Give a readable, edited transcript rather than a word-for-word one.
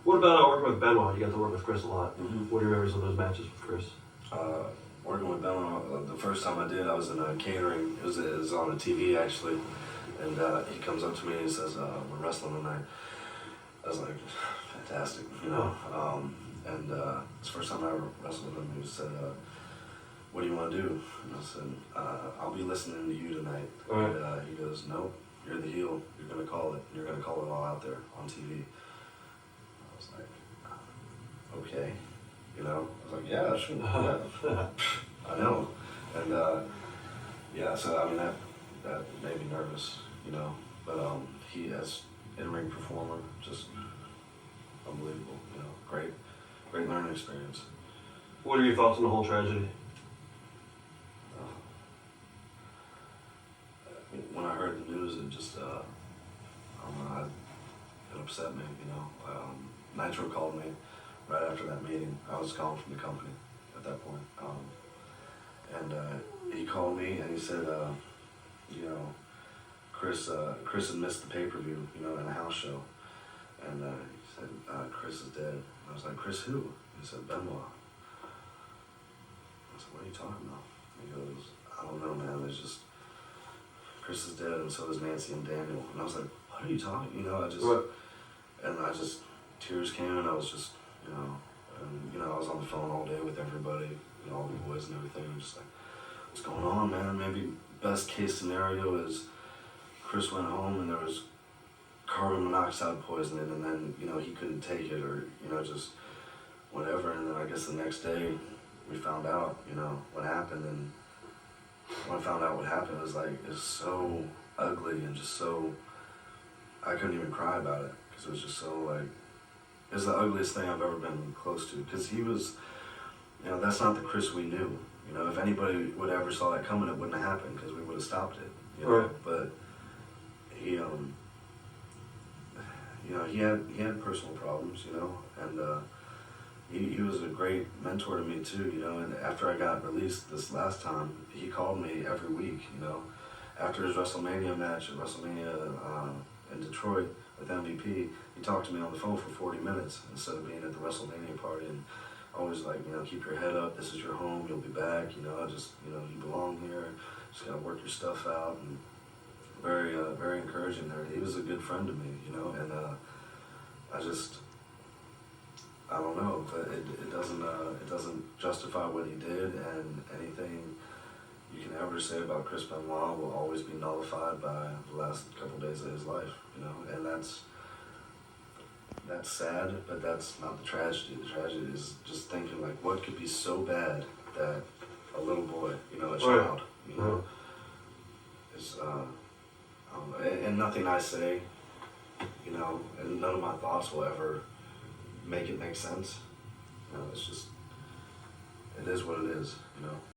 What about working with Benoit? You got to work with Chris a lot. Mm-hmm. What are your memories of those matches with Chris? Working with Benoit, the first time I did, I was in catering. It was on the TV actually, and he comes up to me and he says, "We're wrestling tonight." I was like, "Fantastic," you know. And it's the first time I ever wrestled with him. He said, "What do you want to do?" And I said, "I'll be listening to you tonight." Right. And he goes, "No, you're the heel. You're gonna call it. You're gonna call it all out there on TV." I was like, "Okay." You know, I was like, "Yeah, sure, yeah." I know. And yeah, so I mean that made me nervous, you know. But he as in-ring performer, just unbelievable, you know, great learning experience. What are your thoughts on the whole tragedy? When I heard the news, it just I don't know, it upset me, you know. Nitro called me right after that meeting. I was gone from the company at that point. And he called me and he said, you know, Chris had missed the pay-per-view, you know, in a house show. And he said, Chris is dead. And I was like, "Chris who?" He said, "Benoit." I said, "What are you talking about?" He goes, "I don't know, man. There's just, Chris is dead and so is Nancy and Daniel." And I was like, "What are you talking?" You know, tears came and I was just, you know, and, you know, I was on the phone all day with everybody, you know, all the boys and everything. I'm just like, "What's going on, man? Maybe best case scenario is Chris went home and there was carbon monoxide poisoning and then, you know, he couldn't take it or, you know, just whatever." And then I guess the next day we found out, you know, what happened. And when I found out what happened, it was like, it was so ugly and just so, I couldn't even cry about it because it was just so like, it was the ugliest thing I've ever been close to, because he was, you know, that's not the Chris we knew. You know, if anybody would ever saw that coming, it wouldn't have happened because we would have stopped it. You know, right. But he, you know, he had personal problems, you know, and he was a great mentor to me too, you know. And after I got released this last time, he called me every week, you know. After his Wrestlemania match at Wrestlemania in Detroit with MVP, he talked to me on the phone for 40 minutes instead of being at the Wrestlemania party. And always like, you know, keep your head up, this is your home, you'll be back, you know, just, you know, you belong here, just gotta work your stuff out. And very encouraging there. He was a good friend to me, you know. And I don't know, but it doesn't justify what he did, and anything you can ever say about Chris Benoit will always be nullified by the last couple days of his life, you know. And that's sad, but that's not the tragedy. The tragedy is just thinking like, what could be so bad that a little boy, you know, a child, you know, is and nothing I say, you know, and none of my thoughts will ever make it make sense. You know, it's just, it is what it is, you know.